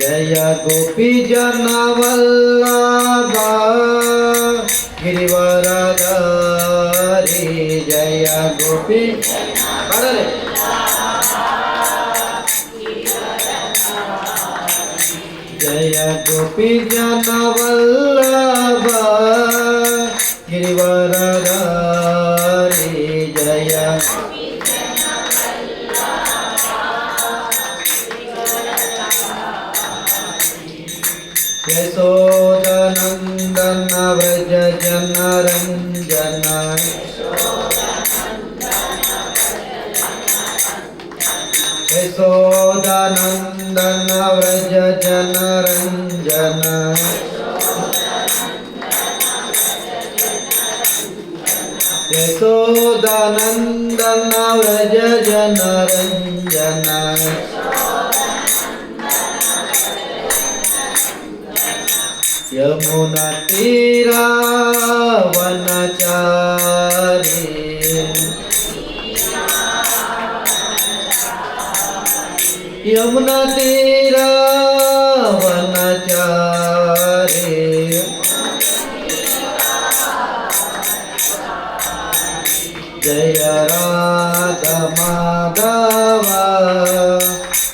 जय गोपी जन वल्लभ गिरिवरधारी जय गोपी जय गोपी जन वल्लभ गिरिवरधारी जय यशोदनन्दन व्रज जनरञ्जन यशोदनन्दन व्रज जनरञ्जन यशोदनन्दन व्रज जनरञ्जन यमुना तीरा वनचारी यमुना तीरा वनचारी जय राधा माधव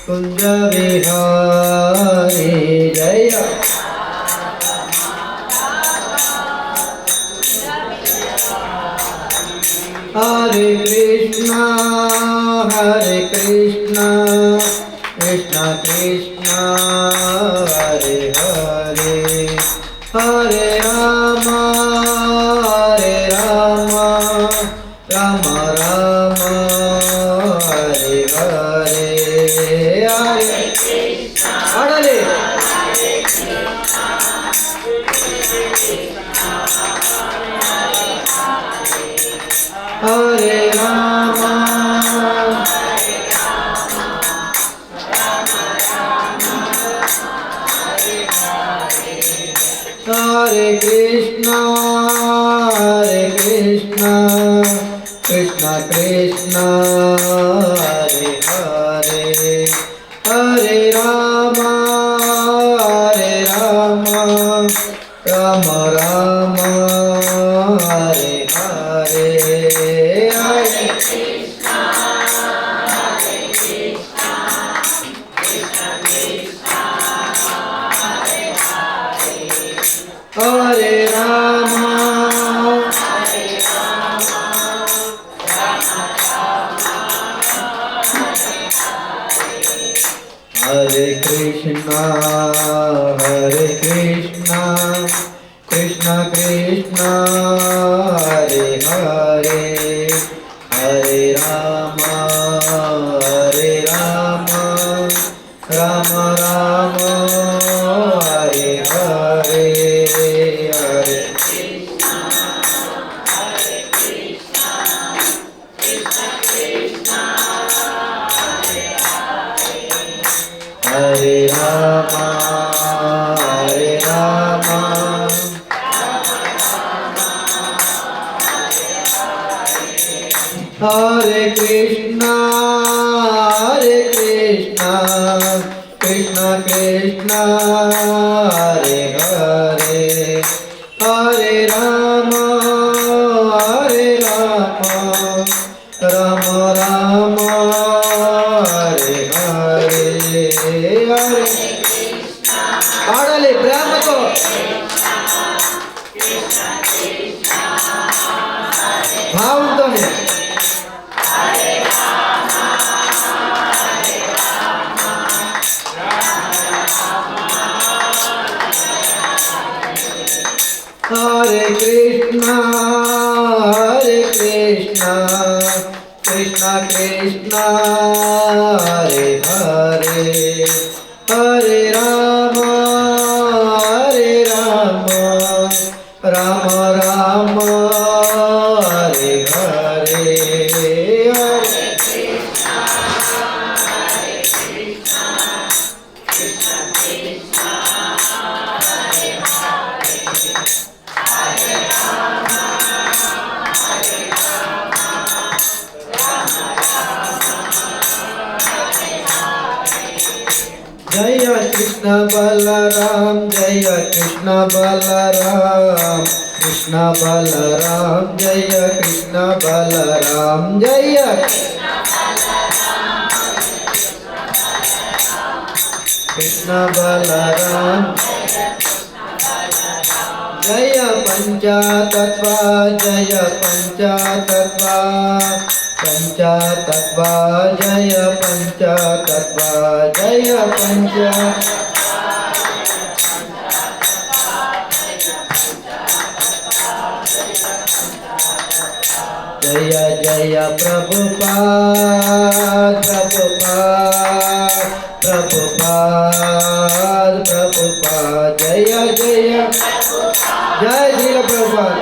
कुंज विहारी जय हरे कृष्णा कृष्णा कृष्णा हरे हरे हरे राम राम राम हरे हरे हरे हरे हरे राम हरे कृष्णा कृष्णा कृष्णा हरे हरे हरे राम राम राम हरे हरे हरे हरे राम हरे कृष्णा कृष्णा कृष्णा हरे हरे हरे राम राम राम हरे हरे हरे हरे राम हरे कृष्णा कृष्णा कृष्णा हरे हरे हरे राम राम राम हरे हरे हरे పాడాలి ప్రేమతో భావంతోనే हरे कृष्णा कृष्णा कृष्णा हरे हरे हरे राम राम राम हरे हरे हरे जय कृष्ण बलराम जय कृष्ण बलराम कृष्ण बलराम जय कृष्ण बलराम जय कृष्ण बलराम जय पंचतत्व जय पंचतत्व पंचतत्व जय पंचतत्व जय पंच जय जय प्रभुपाद प्रभुपाद प्रभुपाद प्रभुपाद जय जय जय श्री प्रभुपाद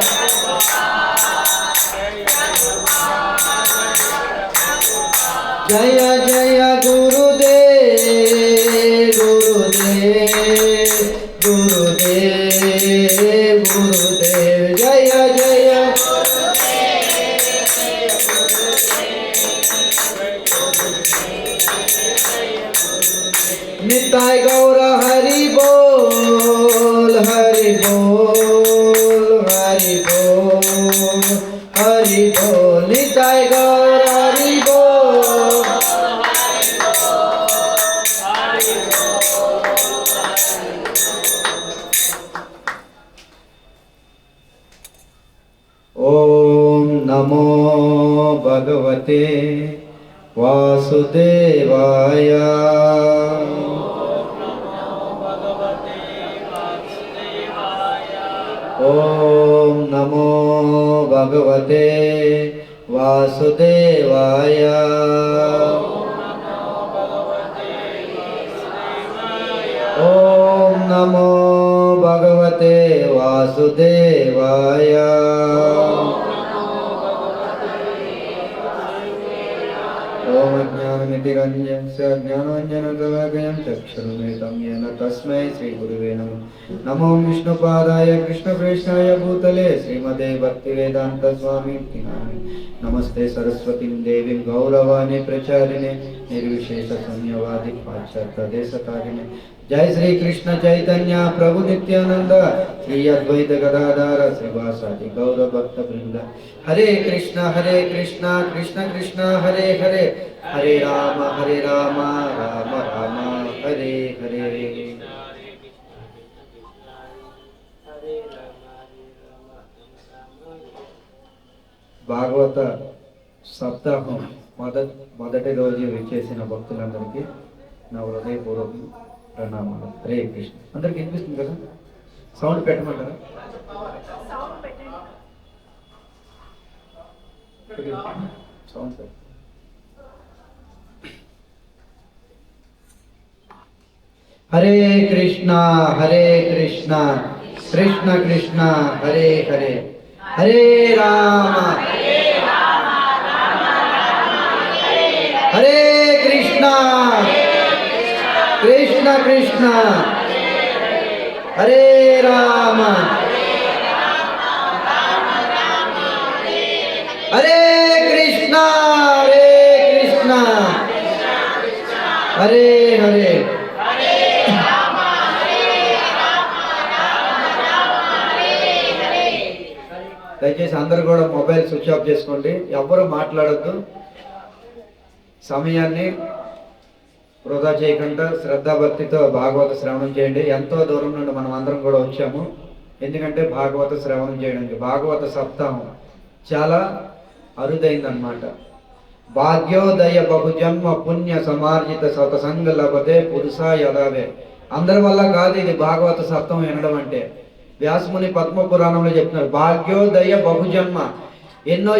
जय जय गुरुदेव गुरुदेव गुरुदेव गुरुदेव जय जय निताय गौर हरि बोल हरि बोल हरि बोल हरि बोल निताय गौर हरि बोल ओम नमो भगवते वासुदेवाय ओम नमो भगवते वासुदेवाय ओम नमो भगवते वासुदेवाय ओम ज्ञानमितिरञ्जनस्य ज्ञानाञ्जनशलाकया चक्षुरुन्मिलितं येन तस्मै श्रीगुरुवे नमः। नमो विष्णुपादाय कृष्णप्रेष्ठाय भूतले श्रीमते भक्तिवेदान्तस्वामिनिति नामिने। नमस्ते सरस्वतीं देवीं गौरवाणी प्रचारिणे निर्विशेषशून्यवादी पाश्चात्यदेशतारिणे। जय श्री कृष्ण चैतन्य प्रभु नित्यानंद श्री अद्वैत गदाधर श्रीवासादि गौर भक्त वृंद। हरे कृष्ण कृष्ण कृष्ण हरे हरे हरे राम राम राम हरे हरे। భాగవత సప్తాహం మొదటి రోజు విచ్చేసిన భక్తులందరికీ నా హృదయపూర్వక ప్రణామాలు। హరే కృష్ణ। అందరికి వినిపిస్తుంది కదా? సౌండ్ పెట్టమంటారా? సౌండ్ పెట్ట हरे कृष्ण कृष्ण कृष्ण हरे हरे हरे राम हरे कृष्ण कृष्ण कृष्ण हरे राम हरे कृष्ण हरे हरे। దయచేసి అందరూ కూడా మొబైల్ స్విచ్ ఆఫ్ చేసుకోండి, ఎవ్వరూ మాట్లాడొద్దు, సమయాన్ని వృధా చేయకుండా శ్రద్ధాభక్తితో భాగవత శ్రవణం చేయండి। ఎంతో దూరం నుండి మనం అందరం కూడా వచ్చాము, ఎందుకంటే భాగవత శ్రవణం చేయడానికి। భాగవత సప్తాహం చాలా అరుదైందనమాట। భాగ్యోదయ బహుజన్మ పుణ్య సమార్జిత సతసంగ లభతే పురుషా యదావే। అందరి వల్ల కాదు ఇది భాగవత సప్తాహం వినడం అంటే। వ్యాసముని పద్మ పురాణంలో చెప్తున్నారు, భాగ్యోదయ బహుజన్మ, ఎన్నో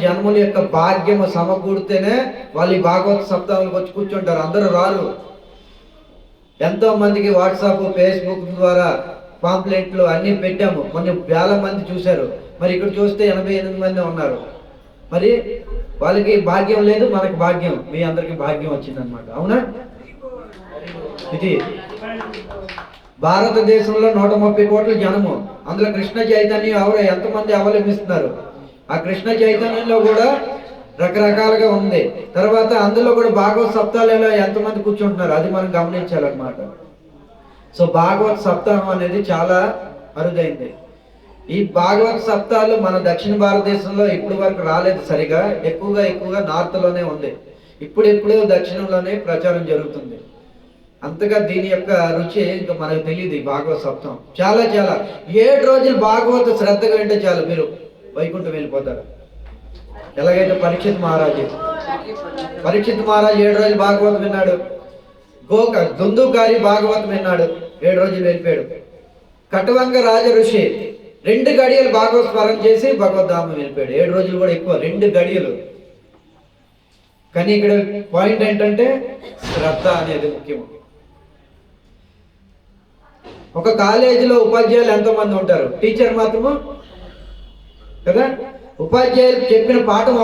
జన్మల యొక్క భాగ్యము సమకూడితేనే వాళ్ళు ఈ భాగవత సప్తాహాలకు వచ్చి కూర్చుంటారు, అందరూ రారు। ఎంతో మందికి వాట్సాప్ ఫేస్బుక్ ద్వారా పాంప్లెట్లు అన్నీ పెట్టాము, కొన్ని వేల మంది చూశారు, మరి ఇక్కడ చూస్తే 88 మంది ఉన్నారు। మరి వాళ్ళకి భాగ్యం లేదు, మనకి భాగ్యం, మీ అందరికి భాగ్యం వచ్చిందనమాట, అవునా? ఇది భారతదేశంలో 130 కోట్ల జనము, అందులో కృష్ణ చైతన్యం ఎంతమంది అవలంబిస్తున్నారు? ఆ కృష్ణ చైతన్యంలో కూడా రకరకాలుగా ఉంది. తర్వాత అందులో కూడా భాగవత సప్తాహాలలో ఎంతమంది కూర్చుంటున్నారు అది మనం గమనించాలన్నమాట. సో భాగవత సప్తాహం అనేది చాలా అరుదైంది. ఈ భాగవత సప్తాహాలు మన దక్షిణ భారతదేశంలో ఇప్పటి వరకు రాలేదు సరిగా. ఎక్కువగా నార్త్లోనే ఉంది. ఇప్పుడు దక్షిణంలోనే ప్రచారం జరుగుతుంది. అంతగా దీని యొక్క రుచి ఇంకా మనకు తెలియదు. ఈ భాగవత సప్తాహం చాలా 7 రోజులు భాగవత శ్రద్ధగా వింటే చాలు మీరు వైకుంఠం వెళ్ళిపోతారు. ఎలాగైతే పరీక్షిత్ మహారాజు 7 రోజులు భాగవతం విన్నాడు. దుందుకారి భాగవతం విన్నాడు, 7 రోజులు వెళ్ళిపోయాడు. కటవంగ రాజ ఋషి 2 గడియలు భాగవత స్మరణ చేసి భగవద్ధామం వెళ్ళిపోయాడు. 7 రోజులు కూడా ఎక్కువ, 2 గడియలు. కానీ ఇక్కడ పాయింట్ ఏంటంటే శ్రద్ధ అనేది ముఖ్యం. ఒక కాలేజీలో ఉపాధ్యాయులు ఎంతోమంది ఉంటారు, టీచర్ మాత్రము కదా. ఉపాధ్యాయులు చెప్పిన పాఠం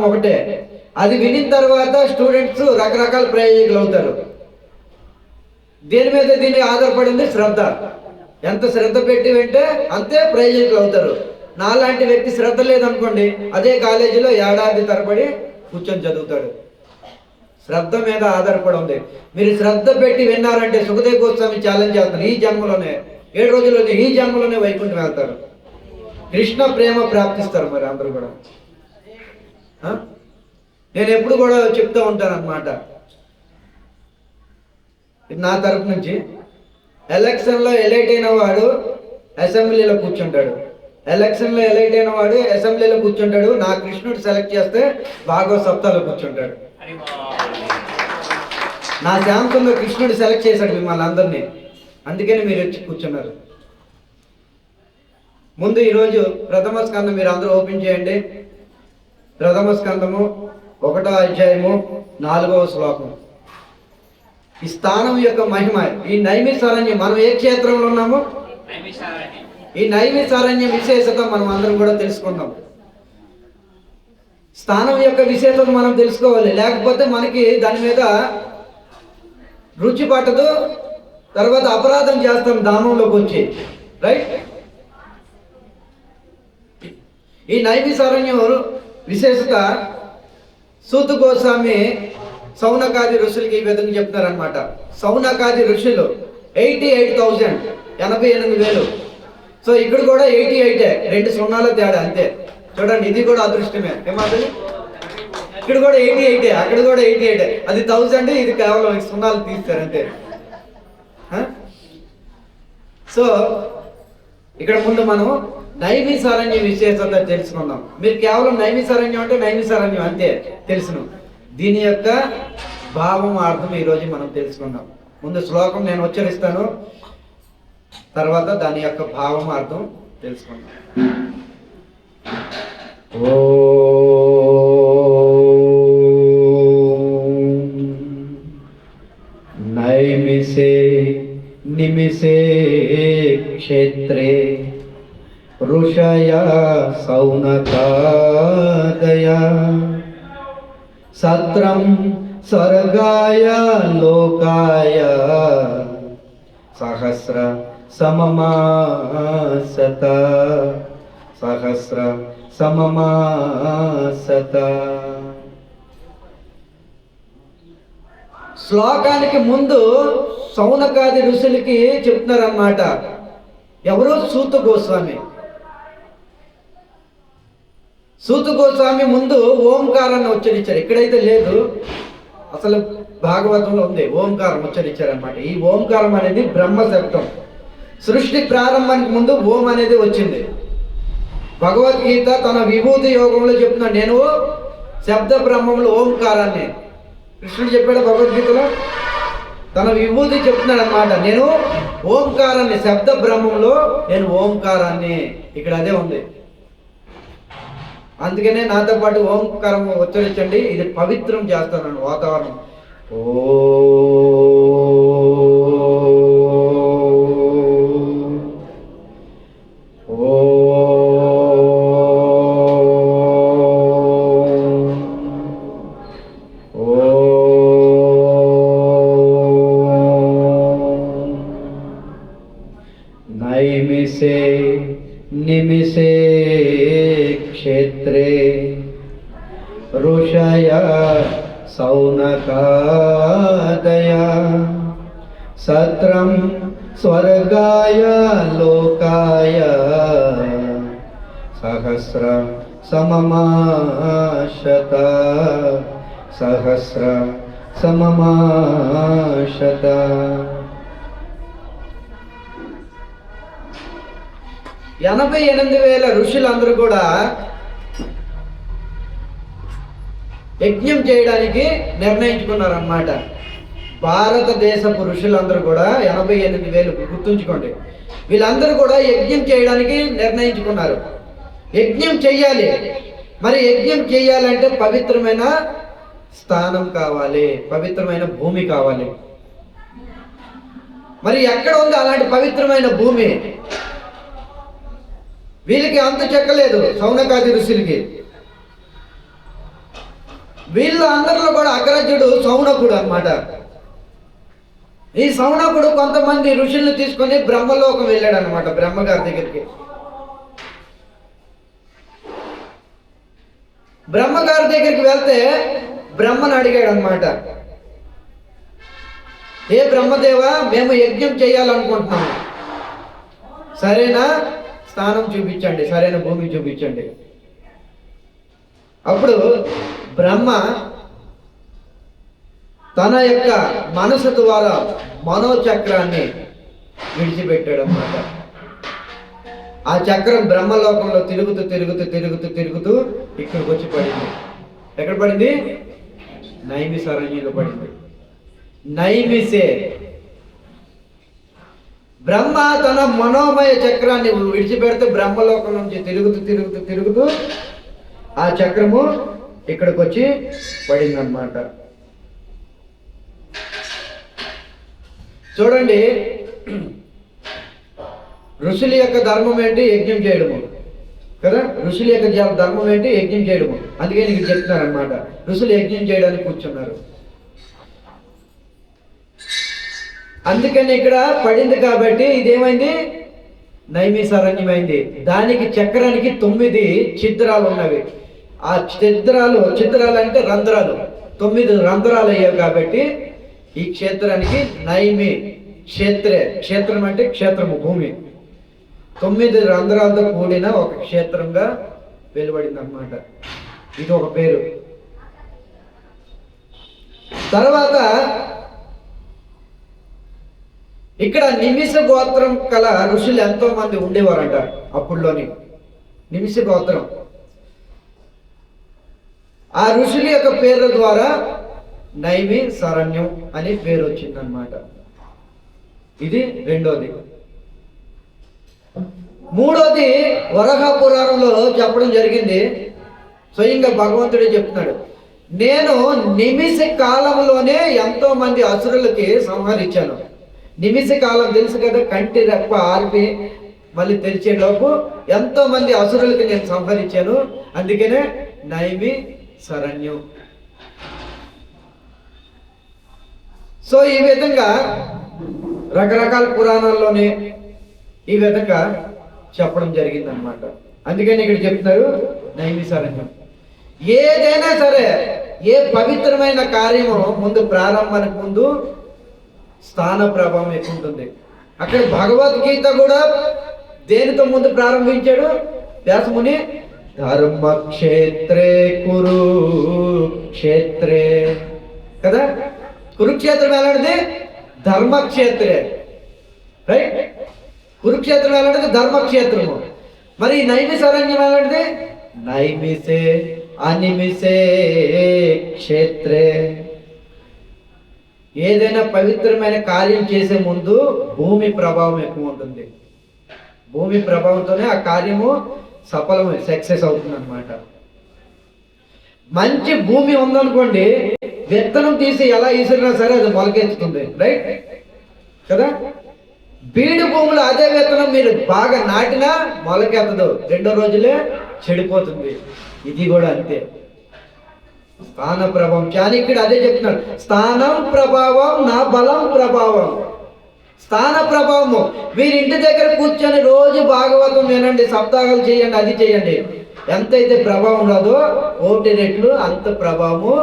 ఒకటే, అది వినిన తర్వాత స్టూడెంట్స్ రకరకాల ప్రయోజకులు అవుతారు. దేని మీద దీన్ని ఆధారపడింది శ్రద్ధ. ఎంత శ్రద్ధ పెట్టి వింటే అంతే ప్రయోజకులు అవుతారు. నాలాంటి వ్యక్తి శ్రద్ధ లేదనుకోండి, అదే కాలేజీలో ఏడాది తరబడి కూర్చొని చదువుతాడు. శ్రద్ధ మీద ఆధారపడి ఉంది. మీరు శ్రద్ధ పెట్టి విన్నారంటే సుఖదేవ్ గోస్వామి ఛాలెంజ్ చేస్తారు, ఈ జన్మలోనే 7 రోజుల్లోనే ఈ జన్మలోనే వైకుంఠం వెళ్తారు, కృష్ణ ప్రేమ ప్రాప్తిస్తారు. మరి అందరూ కూడా నేను ఎప్పుడు కూడా చెప్తూ ఉంటాను అన్నమాట, నా తరపు నుంచి. ఎలక్షన్లో ఎలైట్ అయిన వాడు అసెంబ్లీలో కూర్చుంటాడు, నా కృష్ణుడు సెలెక్ట్ చేస్తే భాగవత సప్తాలో కూర్చుంటాడు. నా శాంతంలో కృష్ణుడు సెలెక్ట్ చేశాడు మిమ్మల్ని అందరినీ, అందుకని మీరు వచ్చి కూర్చున్నారు. ముందు ఈరోజు ప్రథమ స్కందం మీరు అందరూ ఓపెన్ చేయండి. ప్రథమ స్కందము 1వ అధ్యాయము 4వ శ్లోకం. ఈ స్థానం యొక్క మహిమ, ఈ నైమిషారణ్యం, మనం ఏ క్షేత్రంలో ఉన్నామో ఈ నైమిషారణ్యం విశేషత మనం అందరం కూడా తెలుసుకుందాం. స్థానం యొక్క విశేషత మనం తెలుసుకోవాలి, లేకపోతే మనకి దాని మీద రుచి పట్టదు. తర్వాత అపరాధం చేస్తాం ధామంలోకి వచ్చి, రైట్. ఈ నైమిషారణ్యం విశేషత సూత గోస్వామి సౌనకాది ఋషులకి ఈ విధంగా చెప్తారనమాట. సౌనకాది ఋషులు 88,000, 88,000. సో ఇక్కడ కూడా 88, 2 సున్నాల తేడా అంతే. చూడండి, ఇది కూడా అదృష్టమే ఏమాత్రం. ఇక్కడ కూడా 88, అక్కడ కూడా 88. అది 1000, ఇది కేవలం సున్నాలు తీస్తారు అంతే. సో ఇక్కడ ముందు మనం నైమిషారణ్య విశేషత తెలుసుకుందాం. మీరు కేవలం నైమిషారణ్యం అంటే నైమిషారణ్యం అంతే తెలుసును. దీని యొక్క భావం అర్థం ఈరోజు మనం తెలుసుకుందాం. ముందు శ్లోకం నేను ఉచ్చరిస్తాను, తర్వాత దాని యొక్క భావం అర్థం తెలుసుకుందాం. నైమిషే నిమిషే క్షేత్రే ఋషయ సౌనకాదయ సత్రం స్వర్గాయ లోకాయ సహస్ర సమమాసత శ్లోకానికి ముందు సౌనకాది ఋషులకి చెప్తున్నారన్నమాట. ఎవరు? సూత గోస్వామి ముందు ఓంకారాన్ని ఉచ్చరించారు. ఇక్కడైతే లేదు, అసలు భాగవతంలో ఉంది, ఓంకారం ఉచ్చరించారనమాట. ఈ ఓంకారం అనేది బ్రహ్మ శబ్దం. సృష్టి ప్రారంభానికి ముందు ఓం అనేది వచ్చింది. భగవద్గీత తన విభూతి యోగంలో చెప్తున్నాడు, నేను శబ్ద బ్రహ్మంలో ఓంకారాన్ని. కృష్ణుడు చెప్పాడు భగవద్గీతలో, తన విభూతి చెప్తున్నాడు అనమాట, నేను ఓంకారాన్ని, శబ్ద బ్రహ్మంలో నేను ఓంకారాన్ని. ఇక్కడ అదే ఉంది. అందుకనే నాతో పాటు ఓంకారం ఉచ్చరించండి, ఇది పవిత్రం చేస్తాను వాతావరణం. ఓ నైమిషే నిమిషే क्षेत्रे ऋषय सौनकादया सत्रं स्वर्गाय लोकाय सहस्र सममाशत सहस्र सममाशत. 88,000 ఋషులందరూ కూడా యజ్ఞం చేయడానికి నిర్ణయించుకున్నారన్నమాట. భారతదేశపు ఋషులందరూ కూడా 88,000 గుర్తుంచుకోండి. వీళ్ళందరూ కూడా యజ్ఞం చేయడానికి నిర్ణయించుకున్నారు. యజ్ఞం చెయ్యాలి. మరి యజ్ఞం చేయాలంటే పవిత్రమైన స్థానం కావాలి, పవిత్రమైన భూమి కావాలి. మరి ఎక్కడ ఉంది అలాంటి పవిత్రమైన భూమి? వీళ్ళకి అంత చెక్కలేదు సౌనకాది ఋషులకి. వీళ్ళ అందరిలో కూడా అగ్రజుడు సౌనకుడు అన్నమాట. ఈ సౌనకుడు కొంతమంది ఋషుల్ని తీసుకొని బ్రహ్మలోకం వెళ్ళాడు అనమాట, బ్రహ్మగారి దగ్గరికి. బ్రహ్మగారి దగ్గరికి వెళ్తే బ్రహ్మను అడిగాడు అనమాట, ఏ బ్రహ్మదేవా, మేము యజ్ఞం చేయాలనుకుంటున్నాము, సరైన స్థానం చూపించండి, సరైన భూమి చూపించండి. అప్పుడు బ్రహ్మ తన యొక్క మనసు ద్వారా మనోచక్రాన్ని విడిచిపెట్టాడు అన్నమాట. ఆ చక్రం బ్రహ్మలోకంలో తిరుగుతూ తిరుగుతూ తిరుగుతూ తిరుగుతూ ఇక్కడికి వచ్చి పడింది. ఎక్కడ పడింది? నైమిసారణ్యంలో పడింది. నైమిసే. బ్రహ్మ తన మనోమయ చక్రాన్ని విడిచిపెడితే బ్రహ్మలోకం నుంచి తిరుగుతూ తిరుగుతూ తిరుగుతూ ఆ చక్రము ఇక్కడికి వచ్చి పడింది అన్నమాట. చూడండి, ఋషుల యొక్క ధర్మం ఏంటి? యజ్ఞం చేయడము కదా. ఋషుల యొక్క ధర్మం ఏంటి? యజ్ఞం చేయడము. అందుకే నీకు చెప్తున్నారు అనమాట, ఋషులు యజ్ఞం చేయడానికి కూర్చున్నారు. అందుకని ఇక్కడ పడింది కాబట్టి ఇదేమైంది? నైమిసారణ్యమైంది. దానికి చక్రానికి 9 ఛిద్రాలు ఉన్నవి. ఆ ఛిద్రాలు అంటే రంధ్రాలు, 9 రంధ్రాలు అయ్యాయి కాబట్టి ఈ క్షేత్రానికి నైమి క్షేత్రే. క్షేత్రం అంటే క్షేత్రము, భూమి. 9 రంధ్రాలతో కూడిన ఒక క్షేత్రంగా వెలువడింది అన్నమాట. ఇది ఒక పేరు. తర్వాత ఇక్కడ నిమిష గోత్రం కల ఋషులు ఎంతో మంది ఉండేవారంట అప్పుడులోని. నిమిష గోత్రం, ఆ ఋషుల యొక్క పేరు ద్వారా నైమి శరణ్యం అనే పేరు వచ్చిందనమాట. ఇది రెండోది. మూడోది వరాహ పురాణంలో చెప్పడం జరిగింది. స్వయంగా భగవంతుడే చెప్తున్నాడు, నేను నిమిష కాలంలోనే ఎంతో మంది అసురులకి సంహరించాను. నిమిష కాలం తెలుసు కదా, కంటి రెప్ప ఆర్పి మళ్ళీ తెరిచేలోపు ఎంతో మంది అసురులకి నేను సంహరించాను. అందుకనే నైమి శరణ్యం. సో ఈ విధంగా రకరకాల పురాణాల్లోనే ఈ విధంగా చెప్పడం జరిగింది అనమాట. అందుకని ఇక్కడ చెప్తున్నారు నైమిసారణ్యం. ఏదైనా సరే, ఏ పవిత్రమైన కార్యము ముందు ప్రారంభానికి ముందు స్థాన ప్రభావం ఎక్కువ ఉంటుంది. అక్కడ భగవద్గీత కూడా దేనితో ముందు ప్రారంభించాడు వ్యాసముని? ధర్మక్షేత్రే కురుక్షేత్రే కదా. కురుక్షేత్రం ఎలాంటిది? ధర్మక్షేత్రే, రైట్. కురుక్షేత్రం ఎలాంటిది? ధర్మక్షేత్రము. మరి నైమిసారణ్యం ఎలాంటిది? నైమిసే అనిమిసే క్షేత్రే. ఏదైనా పవిత్రమైన కార్యం చేసే ముందు భూమి ప్రభావం ఎక్కువ ఉంటుంది. భూమి ప్రభావంతోనే ఆ కార్యము సఫలమై సక్సెస్ అవుతుంది అనమాట. మంచి భూమి ఉందనుకోండి, విత్తనం తీసి ఎలా ఈసిరినా సరే అది మొలకెత్తుతుంది, రైట్ కదా. బీడు భూములు అదే విత్తనం మీరు బాగా నాటినా మొలకెత్తదు, 2 రోజులే చెడిపోతుంది. ఇది కూడా అంతే. స్థాన ప్రభావం. చాణక్యుడు అదే చెప్తున్నాడు, స్థానం ప్రభావం నా బలం ప్రభావం. స్థాన ప్రభావము. మీరు ఇంటి దగ్గర కూర్చొని రోజు భాగవతం వినండి, సప్తాహాలు చేయండి, అది చేయండి, ఎంతైతే ప్రభావం ఉన్నదో 1 రెట్లు అంత ప్రభావము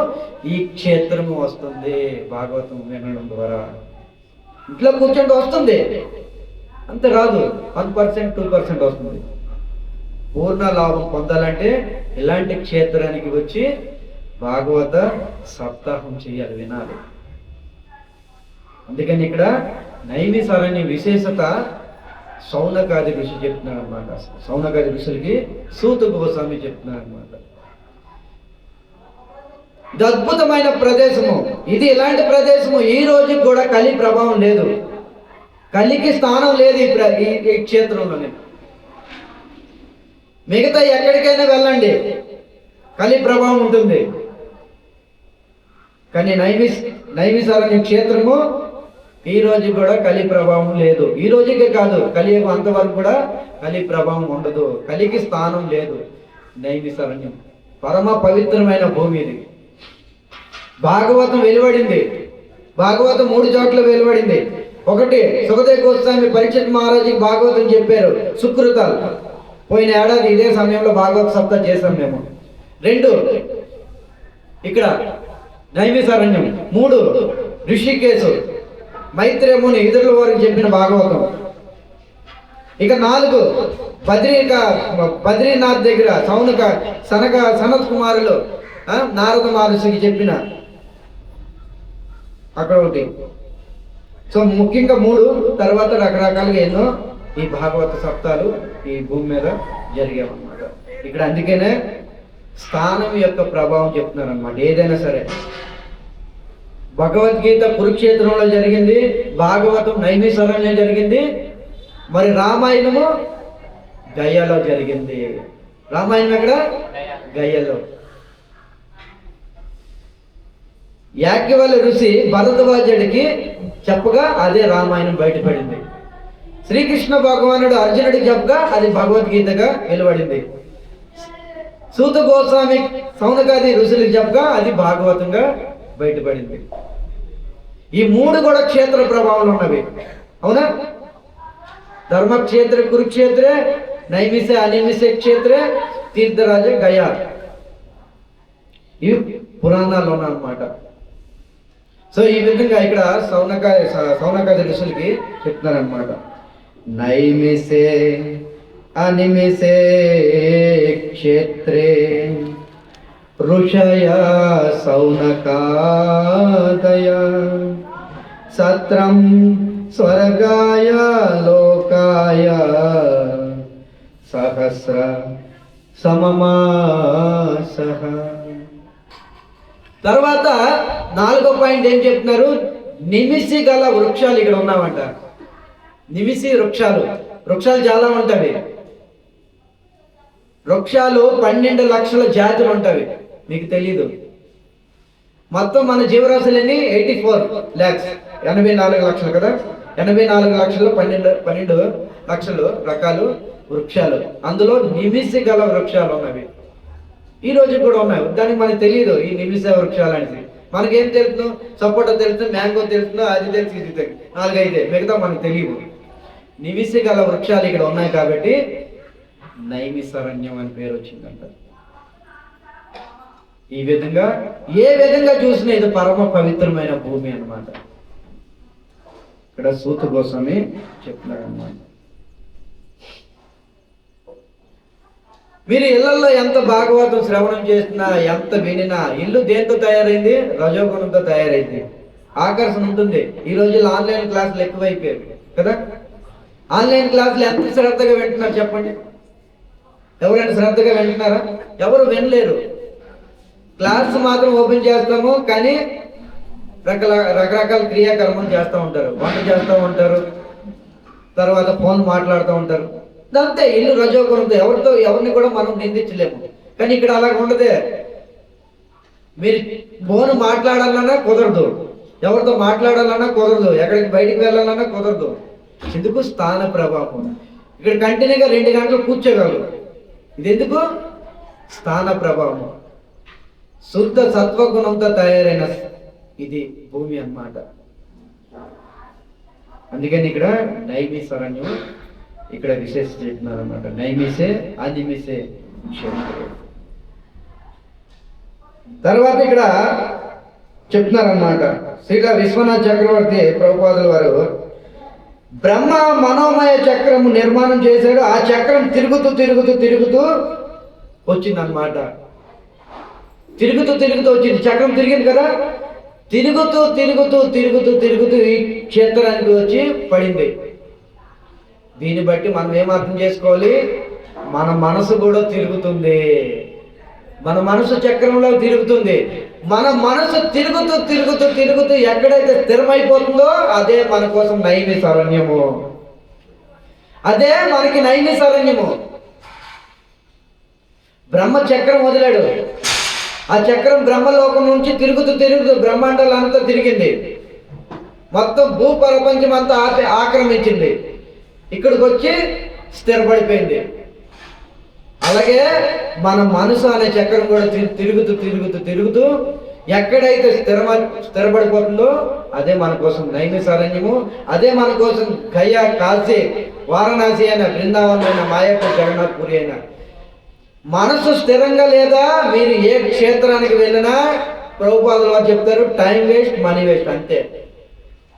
ఈ క్షేత్రము వస్తుంది. భాగవతం వినడం ద్వారా ఇంట్లో కూర్చుంటే వస్తుంది, అంత రాదు. 1% 2% వస్తుంది. పూర్ణ లాభం పొందాలంటే ఇలాంటి క్షేత్రానికి వచ్చి భాగవత సప్తాహం చేయాలి, వినాలి. అందుకని ఇక్కడ నైమిసారణ్య విశేషత సౌనకాది ఋషి చెప్తున్నారు అనమాట. సౌనకాది ఋషులకి సూత గోస్వామి చెప్తున్నారు అనమాట. ఇది అద్భుతమైన ప్రదేశము. ఇది ఇలాంటి ప్రదేశము ఈ రోజుకి కూడా కలి ప్రభావం లేదు, కలికి స్థానం లేదు ఈ క్షేత్రంలోనే. మిగతా ఎక్కడికైనా వెళ్ళండి కలి ప్రభావం ఉంటుంది, కానీ నైమిసారణ్య క్షేత్రము ఈ రోజు కూడా కలి ప్రభావం లేదు. ఈ రోజుకే కాదు, కలియుగం అంతవరకు కూడా కలి ప్రభావం ఉండదు, కలికి స్థానం లేదు. నైమిసారణ్యం పరమ పవిత్రమైన భూమి ఇది. భాగవతం వెలువడింది, భాగవతం 3 చోట్ల వెలువడింది. ఒకటి సుఖదేవ గోస్వామి పరీక్షిత్ మహారాజుకి భాగవతం చెప్పారు, సుకృతాలు. పోయిన ఏడాది ఇదే సమయంలో భాగవత సప్తాహ చేశాం మేము. 2 ఇక్కడ నైమిసారణ్యం. 3 ఋషికేశు మైత్రేముని ఇతరుల వారికి చెప్పిన భాగవతం. ఇక 4 బద్రీనాథ్ దగ్గర సనత్ కుమారులు నారద మహర్షికి చెప్పిన అక్కడ ఒకటి. సో ముఖ్యంగా 3 తర్వాత రకరకాలుగా ఎన్నో ఈ భాగవత సప్తాలు ఈ భూమి మీద జరిగామన్నమాట. ఇక్కడ అందుకనే స్థానం యొక్క ప్రభావం చెప్తున్నారు అనమాట. ఏదైనా సరే భగవద్గీత కురుక్షేత్రంలో జరిగింది, భాగవతం నైమిసారణ్యంలో జరిగింది, మరి రామాయణము గయలో జరిగింది. రామాయణం ఎక్కడ? గయలో. యాజ్ఞవల్క్య ఋషి భరద్వాజుడికి చెప్పగా అదే రామాయణం బయటపడింది. శ్రీకృష్ణ భగవానుడు అర్జునుడికి చెప్పగా అది భగవద్గీతగా వెలువడింది. సూత గోస్వామి సౌనకాది ఋషులకు చెప్పగా అది భాగవతంగా బయటపడింది. ఈ 3 కూడా క్షేత్ర ప్రభావంలో ఉన్నవి, అవునా? ధర్మక్షేత్ర కురుక్షేత్రే, నైమిషే అనిమిషే క్షేత్రే, తీర్థరాజ గయా. ఇవి పురాణాల్లో అన్నమాట. సో ఈ విధంగా ఇక్కడ సౌనకాది ఋషులకి చెప్తున్నారనమాట. నైమిషే అనిమిషే క్షేత్రే ఋషయ సౌనకాదయ సత్రం స్వర్గాయ లోకాయ సహస్ర సమమాసః. తర్వాత 4వ పాయింట్ ఏం చెప్తున్నారు? నిమిషి గల వృక్షాలు ఇక్కడ ఉన్నామంట. నిమిషి వృక్షాలు చాలా ఉంటాయి. వృక్షాలు 12 లక్షల జాతులు ఉంటాయి, మీకు తెలీదు. మొత్తం మన జీవరాశులన్నీ 84 lakhs, 84 లక్షలు కదా. 84 లక్షల్లో 12 లక్షలు రకాలు వృక్షాలు. అందులో నిమిషి గల వృక్షాలు ఉన్నవి, ఈ రోజు కూడా ఉన్నాయి. దానికి మనకు తెలియదు ఈ నిమిష వృక్షాలు అనేది. మనకేం తెలుసు? సపోటా తెలుసు, మ్యాంగో తెలుసు, అది తెలుసు, ఇది తెలుసు, 4-5. మిగతా మనకు తెలియదు. నిమిషి గల వృక్షాలు ఇక్కడ ఉన్నాయి కాబట్టి నైమిసారణ్యం అని పేరు వచ్చిందంట. ఈ విధంగా ఏ విధంగా చూసినా ఇది పరమ పవిత్రమైన భూమి అన్నమాట. ఇక్కడ సూత గోస్వామి చెప్తున్నాడు అన్నమాట. మీరు ఇళ్లలో ఎంత భాగవతం శ్రవణం చేసినా, ఎంత వినినా, ఇల్లు దేంతో తయారైంది? రజోగుణంతో తయారైంది. ఆకర్షణ ఉంటుంది. ఈ రోజుల్లో ఆన్లైన్ క్లాసులు ఎక్కువైపోయాయి కదా. ఆన్లైన్ క్లాసులు ఎంత శ్రద్ధగా వింటున్నారు చెప్పండి? ఎవరైనా శ్రద్ధగా వింటున్నారా? ఎవరు వినలేరు. క్లాస్ మాత్రం ఓపెన్ చేస్తాము, కానీ రకరకాల క్రియాకర్మలు చేస్తూ ఉంటారు. వంట చేస్తూ ఉంటారు, తర్వాత ఫోన్ మాట్లాడుతూ ఉంటారు. అంతే, ఇల్లు రజోగుణంతో. ఎవరిని కూడా మనం నిందించలేము. కానీ ఇక్కడ అలాగ ఉండదే. మీరు ఫోన్ మాట్లాడాలన్నా కుదరదు, ఎవరితో మాట్లాడాలన్నా కుదరదు, ఎక్కడికి బయటికి వెళ్ళాలన్నా కుదరదు. ఎందుకు? స్థాన ప్రభావం. ఇక్కడ కంటిన్యూగా 2 గంటలు కూర్చోగలరు. ఇది ఎందుకు? స్థాన ప్రభావం. శుద్ధ సత్వగుణంతో తయారైన ఇది భూమి అన్నమాట. అందుకని ఇక్కడ నైమిసారణ్యం ఇక్కడ విశేష చెప్తున్నారు అన్నమాట. నైమిషే అనిమిషే క్షేత్రే. తర్వాత ఇక్కడ చెప్తున్నారన్నమాట, శ్రీల విశ్వనాథ్ చక్రవర్తి ప్రభుపాదుల వారు బ్రహ్మ మనోమయ చక్రము నిర్మాణం చేశాడు. ఆ చక్రం తిరుగుతూ తిరుగుతూ తిరుగుతూ వచ్చిందన్నమాట. తిరుగుతూ తిరుగుతూ వచ్చింది, చక్రం తిరిగింది కదా, తిరుగుతూ తిరుగుతూ తిరుగుతూ తిరుగుతూ ఈ క్షేత్రానికి వచ్చి పడింది. దీన్ని బట్టి మనం ఏం అర్థం చేసుకోవాలి? మన మనసు కూడా తిరుగుతుంది, మన మనసు చక్రంలో తిరుగుతుంది. మన మనసు తిరుగుతూ తిరుగుతూ తిరుగుతూ ఎక్కడైతే స్థిరమైపోతుందో అదే మన కోసం నైమిషారణ్యము, అదే మనకి నైమిషారణ్యము. బ్రహ్మ చక్రం వదిలాడు, ఆ చక్రం బ్రహ్మలోకం నుంచి తిరుగుతూ తిరుగుతూ బ్రహ్మాండాలు అంతా తిరిగింది, మొత్తం భూప్రపంచం అంతా ఆక్రమించింది, ఇక్కడికి వచ్చి స్థిరపడిపోయింది. అలాగే మన మనసు అనే చక్రం కూడా తిరుగుతూ తిరుగుతూ తిరుగుతూ ఎక్కడైతే స్థిరపడిపోతుందో అదే మన కోసం నైమిషారణ్యము, అదే మన కోసం గయా, కాశీ, వారణాసి అయినా, బృందావనం అయినా, మాయాపూర్, జగన్నాథ్పురి అయినా. మనసు స్థిరంగా లేదా మీరు ఏ క్షేత్రానికి వెళ్ళినా ప్రభుపాదులు వారు చెప్తారు, టైం వేస్ట్, మనీ వేస్ట్, అంతే.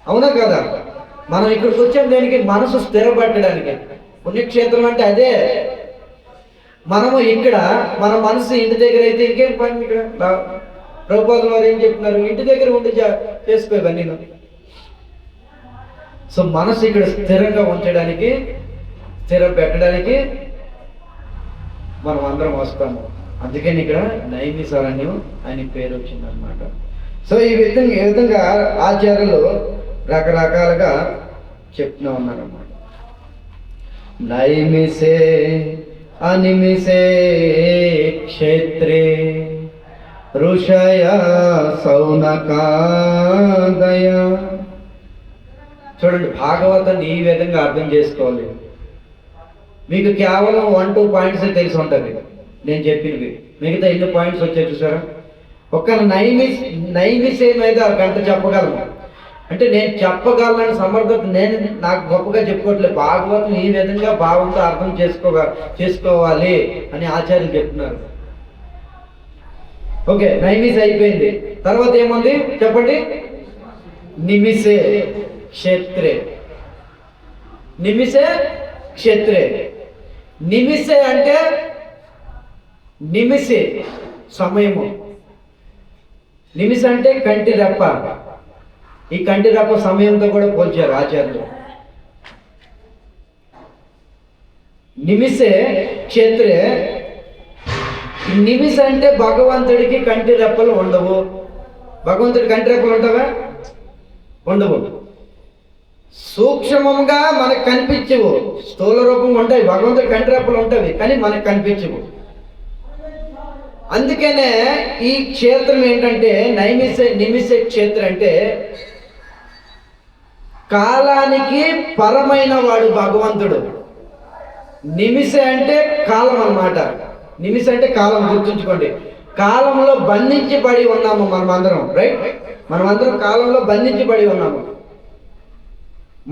అవునా కదా? మనం ఇక్కడికి వచ్చాం దేనికి? మనసు స్థిరపట్టడానికి. పుణ్యక్షేత్రం అంటే అదే. మనము ఇక్కడ మన మనసు ఇంటి దగ్గర అయితే ఇంకేం పని? ఇక్కడ ప్రభుపాదులు వారు ఏం చెప్తున్నారు? ఇంటి దగ్గర ఉండి చేసుకోవాలి నేను. సో మనసు ఇక్కడ స్థిరంగా ఉంచడానికి, స్థిరం పెట్టడానికి మనం అందరం వస్తాము. అందుకని ఇక్కడ నైమిషారణ్యం అని పేరు వచ్చిందనమాట. సో ఈ విధంగా ఆచార్యులు రకరకాలుగా చెప్తూ ఉన్నారన్నమాట. నైమిషే అనిమిషే క్షేత్రే ఋషయ సౌనకాదయ. చూడండి, భాగవతాన్ని ఈ విధంగా అర్థం చేసుకోవాలి. మీకు కేవలం 1-2 పాయింట్స్ తెలిసి ఉంటుంది నేను చెప్పినవి, మిగతా ఎన్ని పాయింట్స్ వచ్చాయి చూసారా? ఒక్క నైమిషే మీద గంట చెప్పగలను అంటే నేను చెప్పగలను సమర్థత నేను నాకు గొప్పగా చెప్పుకోవట్లేదు. భాగవతం ఈ విధంగా భావంతో అర్థం చేసుకోవాలి అని ఆచార్యులు చెప్తున్నారు. ఓకే, నైమిష అయిపోయింది. తర్వాత ఏముంది చెప్పండి? నిమిషే క్షేత్రే. నిమిషే క్షేత్రే. నిమిషే అంటే నిమిషే సమయము. నిమిష అంటే కంటి రెప్ప. ఈ కంటి రెప్ప సమయంతో కూడా పోల్చారు ఆచార్యులు. నిమిషే క్షేత్రే. నిమిష అంటే భగవంతుడికి కంటి రెప్పలు ఉండవు. భగవంతుడి కంటి రెప్పలు ఉంటావా? ఉండవు. సూక్ష్మంగా మనకు కనిపించవు, స్థూల రూపంగా ఉంటాయి. భగవంతుడి కంటి రెప్పలు ఉంటాయి కానీ మనకు కనిపించవు. అందుకనే ఈ క్షేత్రం ఏంటంటే నిమిష క్షేత్రం అంటే కాలానికి పరమైన వాడు భగవంతుడు. నిమిష అంటే కాలం అన్నమాట. నిమిష అంటే కాలం, గుర్తుంచుకోండి. కాలంలో బంధించబడి ఉన్నాము మనమందరం, రైట్? మనమందరం కాలంలో బంధించబడి ఉన్నాము.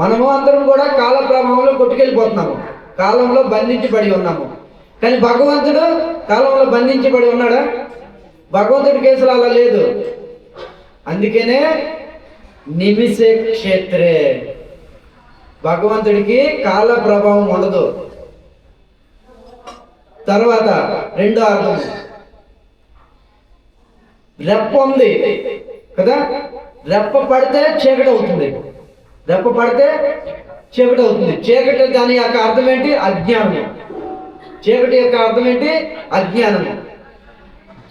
మనము అందరం కూడా కాల ప్రభావంలో కొట్టుకెళ్ళిపోతున్నాము, కాలంలో బంధించబడి ఉన్నాము. కానీ భగవంతుడు కాలంలో బంధించబడి ఉన్నాడా? భగవంతుడి కేసులు అలా లేదు. అందుకనే నిమిష క్షేత్రే. భగవంతుడికి కాల ప్రభావం ఉండదు. తర్వాత రెండో అర్థం, రెప్ప ఉంది కదా, రెప్ప పడితే చీకటి అవుతుంది. రెప్ప పడితే చీకటి అవుతుంది. చీకటి దాని యొక్క అర్థం ఏంటి? అజ్ఞానం. చీకటి యొక్క అర్థం ఏంటి? అజ్ఞానము.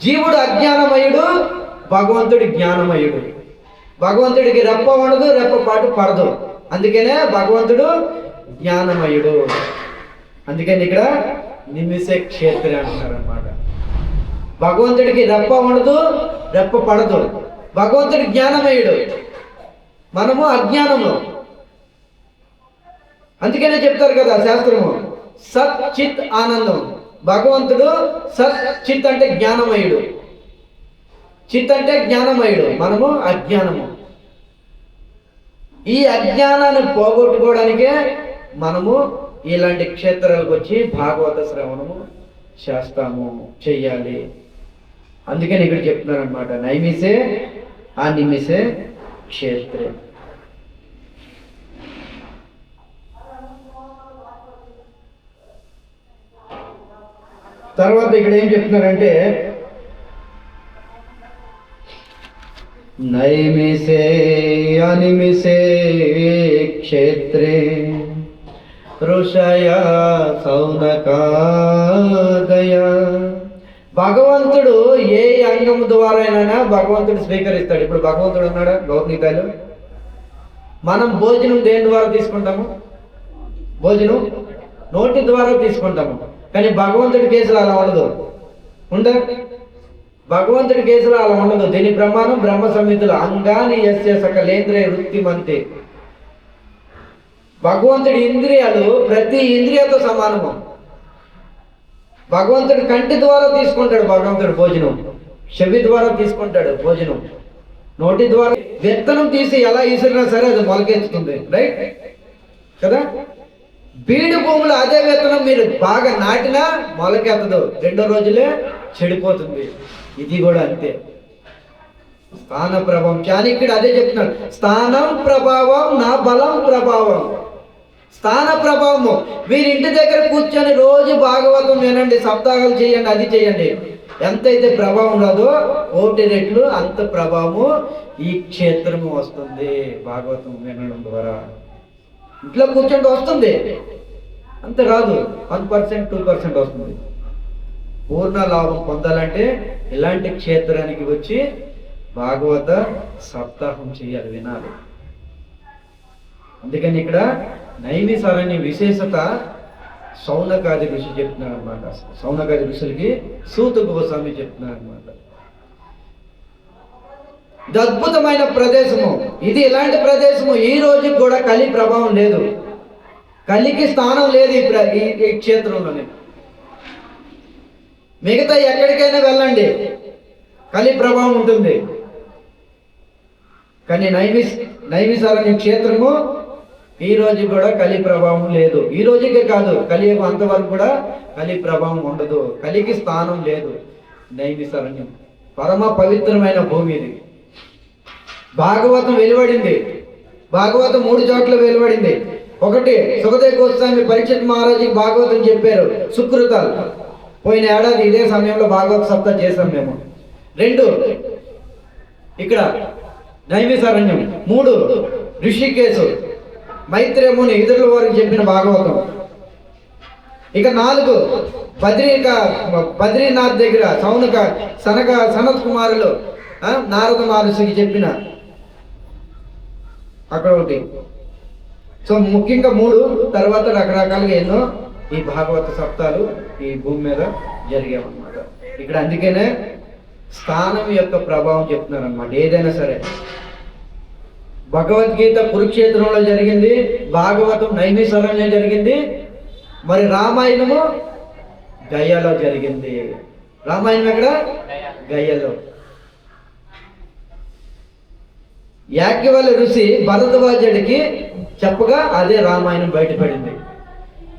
జీవుడు అజ్ఞానమయుడు, భగవంతుడి జ్ఞానమయుడు. భగవంతుడికి రెప్ప ఉండదు, రెప్పపాటు పడదు. అందుకనే భగవంతుడు జ్ఞానమయుడు. అందుకని ఇక్కడ నిమిష క్షేత్రం అంటున్నారు అన్నమాట. భగవంతుడికి రెప్ప ఉండదు, రెప్ప పడదు. భగవంతుడి జ్ఞానమయుడు, మనము అజ్ఞానము. అందుకనే చెప్తారు కదా శాస్త్రము, సత్ చిత్ ఆనందం. భగవంతుడు సత్ చిత్ అంటే జ్ఞానమయుడు, చిత్ అంటే జ్ఞానమయుడు, మనము అజ్ఞానము. ఈ అజ్ఞానాన్ని పోగొట్టుకోవడానికే మనము ఇలాంటి క్షేత్రాలకు వచ్చి భాగవత శ్రవణము చేస్తాము, చెయ్యాలి. అందుకని ఇక్కడ చెప్తున్నారు అనమాట, నైమిసే అనిమిసే క్షేత్రే. తర్వాత ఇక్కడ ఏం చెప్తున్నారంటే, నైమిసే అనిమిసే క్షేత్రే ఋషయ సౌనకాదయ. భగవంతుడు ఏ అంగం ద్వారానైనా భగవంతుడు స్వీకరిస్తాడు. ఇప్పుడు భగవంతుడు ఉన్నాడా గౌరవనీతాలు? మనం భోజనం దేని ద్వారా తీసుకుంటాము? భోజనం నోటి ద్వారా తీసుకుంటాము. కానీ భగవంతుడి కేసులు అలా ఉండదు. భగవంతుడి కేసులు అలా ఉండదు. దీని ప్రమాణం బ్రహ్మ సంహితలు, అంగాని యస్య సకలేంద్రియ వృత్తిమంతే. భగవంతుడి ఇంద్రియాలు ప్రతి ఇంద్రియాతో సమానము. భగవంతుడి కంటి ద్వారా తీసుకుంటాడు భగవంతుడు భోజనం, చెవి ద్వారా తీసుకుంటాడు భోజనం, నోటి ద్వారా. విత్తనం తీసి ఎలా ఈసిరినా సరే అది మొలకెత్తుతుంది, రైట్ కదా? బీడు భూములు అదే విత్తనం మీరు బాగా నాటినా మొలకెత్తదు, 2 రోజులే చెడిపోతుంది. ఇది కూడా అంతే. స్థాన ప్రభావం చాణక్యుడు అదే చెప్తున్నాడు, స్థానం ప్రభావం నా బలం ప్రభావం. స్థాన ప్రభావము. మీరు ఇంటి దగ్గర కూర్చొని రోజు భాగవతం వినండి, సప్తాహాలు చేయండి, అది చేయండి, ఎంతైతే ప్రభావం రాదో 1 రెట్లు అంత ప్రభావము ఈ క్షేత్రము వస్తుంది భాగవతం వినడం ద్వారా. ఇంట్లో కూర్చొని వస్తుంది, అంత రాదు, 1% 2% వస్తుంది. పూర్ణ లాభం పొందాలంటే ఇలాంటి క్షేత్రానికి వచ్చి భాగవత సప్తాహం చేయాలి, వినాలి. అందుకని ఇక్కడ నైమిసారణ్య విశేషత సౌనకాది ఋషి చెప్తున్నారు అనమాట. సౌనకాది ఋషులకి సూత గోస్వామి చెప్తున్నారు అనమాట. ఇది అద్భుతమైన ప్రదేశము. ఇది ఇలాంటి ప్రదేశము ఈ రోజు కూడా కలి ప్రభావం లేదు, కలికి స్థానం లేదు ఈ క్షేత్రంలోనే. మిగతా ఎక్కడికైనా వెళ్ళండి కలి ప్రభావం ఉంటుంది, కానీ నైమిసారణ్య క్షేత్రము ఈ రోజు కూడా కలి ప్రభావం లేదు. ఈ రోజుకే కాదు, కలియుగం అంతవరకు కూడా కలి ప్రభావం ఉండదు, కలికి స్థానం లేదు. నైమిసారణ్యం పరమ పవిత్రమైన భూమి ఇది. భాగవతం వెలువడింది, భాగవతం 3 చోట్ల వెలువడింది. ఒకటి, సుఖదేవ్ గోస్వామి పరీక్షిత్ మహారాజుకి భాగవతం చెప్పారు, సుకృతాలు. పోయిన ఏడాది ఇదే సమయంలో భాగవత సప్తాహం చేశాం మేము. 2 ఇక్కడ నైమిసారణ్యం. 3 ఋషికేశు మైత్రేముని ఇతరుల వారికి చెప్పిన భాగవతం. ఇక 4 బద్రీనాథ్ దగ్గర సనత్ కుమారులు నారద మహర్షికి చెప్పిన అక్కడ ఒకటి. సో ముఖ్యంగా 3, తర్వాత రకరకాలుగా ఎన్నో ఈ భాగవత సప్తాలు ఈ భూమి మీద జరిగామన్నమాట. ఇక్కడ అందుకనే స్థానం యొక్క ప్రభావం చెప్తున్నారు అనమాట. ఏదైనా సరే భగవద్గీత కురుక్షేత్రంలో జరిగింది, భాగవతం నైమిసారణ్యంలో జరిగింది, మరి రామాయణము గయలో జరిగింది. రామాయణం ఎక్కడ? గయలో. యాజ్ఞవల్క్య ఋషి భరద్వాజుడికి చెప్పగా అదే రామాయణం బయటపడింది.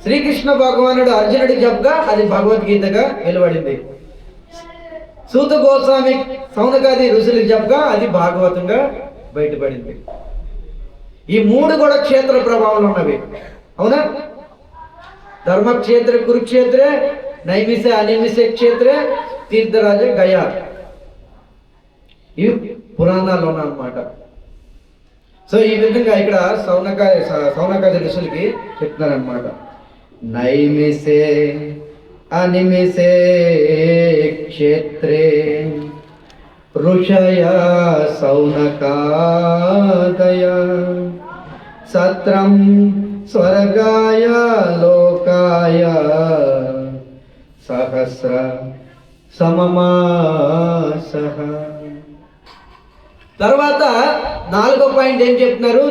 శ్రీకృష్ణ భగవానుడు అర్జునుడికి చెప్పగా అది భగవద్గీతగా వెలువడింది. సూత గోస్వామి సౌనకాది ఋషులకు చెప్పగా అది భాగవతంగా బయటపడింది. ఈ 3 కూడా క్షేత్ర ప్రభావంలో ఉన్నవి, అవునా? ధర్మక్షేత్ర కురుక్షేత్రే, నైమిసే అనిమిసే క్షేత్రే, తీర్థరాజ గయా. ఇవి పురాణాల్లో ఉన్నమాట. సో ఈ విధంగా ఇక్కడ సౌనకాది ఋషులకి చెప్తున్నారనమాట. నైమిసే అనిమిసే క్షేత్రే ఋషయ సౌనకాదయ సత్రం స్వర్గాయ లోకాయ సహస్ర సమమాసః. తర్వాత 4వ పాయింట్ ఏం చెప్తున్నారు?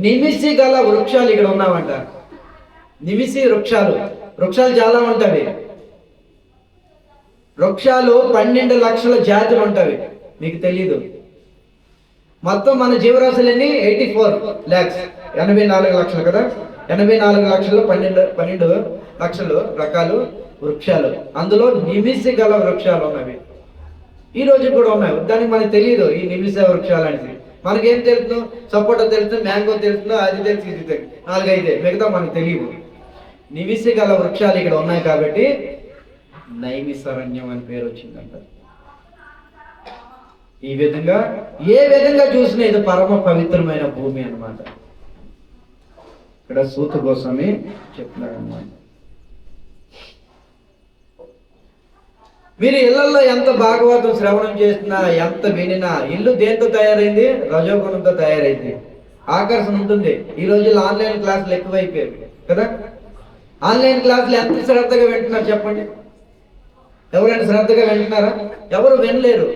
నిమిసి గల వృక్షాలు ఇక్కడ ఉన్నామంట. నిమిసి వృక్షాలు చాలా ఉంటాయి. వృక్షాలు 12 లక్షల జాతులు ఉంటాయి, మీకు తెలీదు. మొత్తం మన జీవరాశులన్నీ 84 lakhs, 84 లక్షలు కదా. 84 లక్షలు 12 లక్షలు రకాలు వృక్షాలు, అందులో నిమిసి గల వృక్షాలు ఉన్నవి. ఈ రోజు కూడా ఉన్నాయి. దానికి మనకు తెలియదు ఈ నిమిష వృక్షాలు అనేది. మనకేం తెలుసు? సపోటా తెలుసు, మ్యాంగో తెలుసు, అది తెలుసు, ఇది తెలుసు, 4-5 మిగతా మనకు తెలియదు. నిమిసి గల వృక్షాలు ఇక్కడ ఉన్నాయి కాబట్టి నైమిసారణ్యం అని పేరు వచ్చిందంట. ఈ విధంగా ఏ విధంగా చూసినా ఇది పరమ పవిత్రమైన భూమి అన్నమాట. ఇక్కడ సూత గోస్వామి చెప్తున్నాడు అన్నమాట. మీరు ఇళ్లలో ఎంత భాగవతం శ్రవణం చేసినా, ఎంత వినినా, ఇల్లు దేంతో తయారైంది? రజోగుణంతో తయారైంది. ఆకర్షణ ఉంటుంది. ఈ రోజుల్లో ఆన్లైన్ క్లాసులు ఎక్కువైపోయాయి కదా. ఆన్లైన్ క్లాసులు ఎంత శ్రద్ధగా వింటున్నారు చెప్పండి? ఎవరైనా శ్రద్ధగా వింటున్నారా? ఎవరు వినలేరు.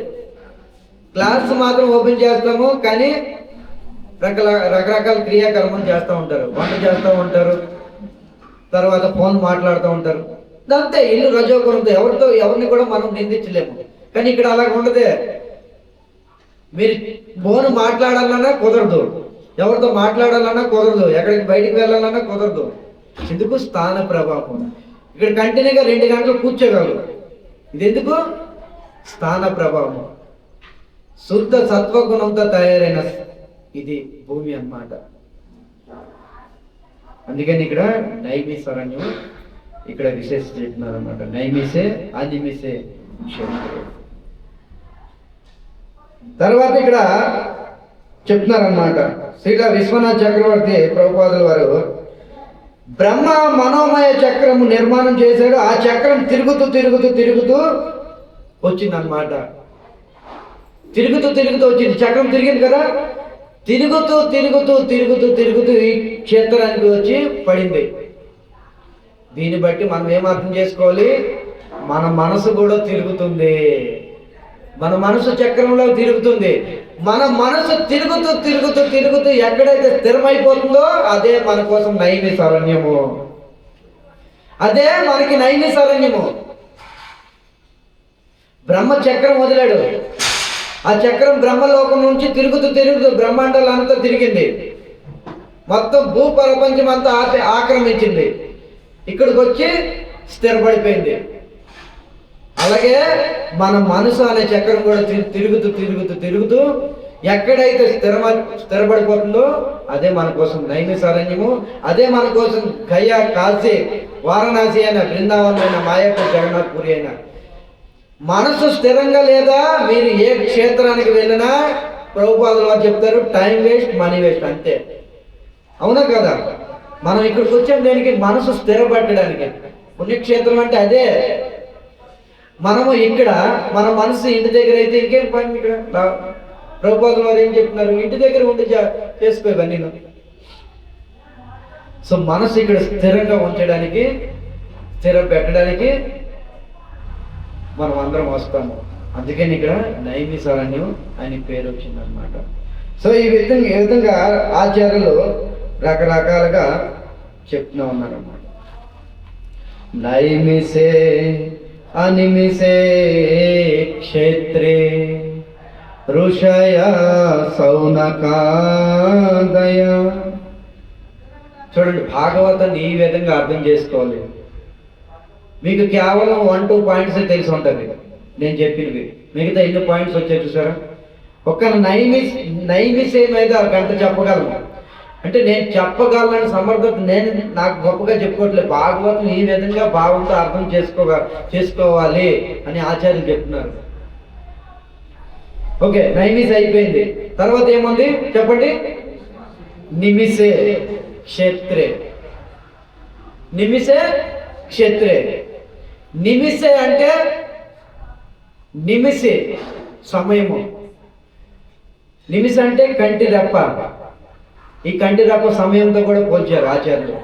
క్లాస్ మాత్రం ఓపెన్ చేస్తాము, కానీ రకరకాల క్రియాకర్మలు చేస్తూ ఉంటారు. వంట చేస్తూ ఉంటారు, తర్వాత ఫోన్ మాట్లాడుతూ ఉంటారు. అంతే, ఇల్లు రజోగుణంతో. ఎవరిని కూడా మనం నిందించలేము. కానీ ఇక్కడ అలాగ ఉండదే. మీరు ఫోన్ మాట్లాడాలన్నా కుదరదు, ఎవరితో మాట్లాడాలన్నా కుదరదు, ఎక్కడికి బయటికి వెళ్ళాలన్నా కుదరదు. ఎందుకు? స్థాన ప్రభావం. ఇక్కడ కంటిన్యూగా 2 గంటలు కూర్చోగలరు. ఇది ఎందుకు? స్థాన ప్రభావం. శుద్ధ సత్వగుణంతో తయారైన ఇది భూమి అన్నమాట. అందుకని ఇక్కడ నైమిసారణ్యం ఇక్కడ విశేష చెప్తున్నారు అనమాట. నైమిసే అనిమిసే క్షేత్రే. తర్వాత ఇక్కడ చెప్తున్నారన్నమాట. శ్రీల విశ్వనాథ్ చక్రవర్తి ప్రభుపాదుల వారు బ్రహ్మ మనోమయ చక్రము నిర్మాణం చేశాడు. ఆ చక్రం తిరుగుతూ తిరుగుతూ తిరుగుతూ వచ్చిందన్నమాట. తిరుగుతూ తిరుగుతూ వచ్చింది. చక్రం తిరిగింది కదా, తిరుగుతూ తిరుగుతూ తిరుగుతూ తిరుగుతూ ఈ క్షేత్రానికి వచ్చి పడింది. దీన్ని బట్టి మనం ఏం అర్థం చేసుకోవాలి? మన మనసు కూడా తిరుగుతుంది. మన మనసు చక్రంలో తిరుగుతుంది. మన మనసు తిరుగుతూ తిరుగుతూ తిరుగుతూ ఎక్కడైతే స్థిరమైపోతుందో అదే మన కోసం నైమిసారణ్యము. అదే మనకి నైమిసారణ్యము. బ్రహ్మ చక్రం వదిలాడు. ఆ చక్రం బ్రహ్మలోకం నుంచి తిరుగుతూ తిరుగుతూ బ్రహ్మాండాలు అంతా తిరిగింది. మొత్తం భూ ప్రపంచం అంతా ఆక్రమించింది. ఇక్కడికి వచ్చి స్థిరపడిపోయింది. అలాగే మన మనసు అనే చక్రం కూడా తిరుగుతూ తిరుగుతూ తిరుగుతూ ఎక్కడైతే స్థిరపడిపోతుందో అదే మన కోసం నైమిసారణ్యము. అదే మన కోసం గయా, కాశీ, వారణాసి అయిన, బృందావనం అయిన, మాయాపూర్, జగన్నాథ్పురి అయిన. మనసు స్థిరంగా లేదా మీరు ఏ క్షేత్రానికి వెళ్ళినా ప్రభుపాదులు వారు చెప్తారు, టైం వేస్ట్, మనీ వేస్ట్, అంతే. అవునా కదా? మనం ఇక్కడికి వచ్చాం దేనికి? మనసు స్థిరపట్టడానికి. పుణ్యక్షేత్రం అంటే అదే. మనము ఇక్కడ మన మనసు ఇంటి దగ్గర అయితే ఇంకేం పని? ఇక్కడ ప్రభుపాదుల వారు ఏం చెప్తున్నారు? ఇంటి దగ్గర ఉండి చేసుకోవన్నీ. సో మనసు ఇక్కడ స్థిరంగా ఉంచడానికి, స్థిర పెట్టడానికి మనం అందరం వస్తాము. అందుకని ఇక్కడ నైమిసారణ్యం అని పేరు వచ్చిందనమాట. సో ఈ విధంగా ఆచార్యులు రకరకాలుగా చెప్తూ ఉన్నారన్నమాట. నైమిసే అనిమిసే క్షేత్రే ఋషయ సౌనకాదయ. చూడండి, భాగవతాన్ని ఈ విధంగా అర్థం చేసుకోవాలి. మీకు కేవలం 1-2 పాయింట్స్ తెలిసి ఉంటుంది నేను చెప్పినవి. మిగతా ఎన్ని పాయింట్స్ వచ్చాయి చూసారా? ఒక్క నైమిసే మీద గంట చెప్పగలను అంటే నేను చెప్పగలను సమర్థత నాకు గొప్పగా చెప్పుకోవట్లేదు. భాగవతం ఈ విధంగా భావంతో అర్థం చేసుకోవాలి అని ఆచార్యులు చెప్తున్నారు. ఓకే, నైమిస్ అయిపోయింది. తర్వాత ఏముంది చెప్పండి? నిమిసే క్షేత్రే. నిమిసే క్షేత్రే. నిమిసే అంటే నిమిషి సమయము. నిమిష అంటే కంటి రెప్ప. ఈ కంటి రెప్ప సమయంతో కూడా పోల్చారు ఆచార్యులు.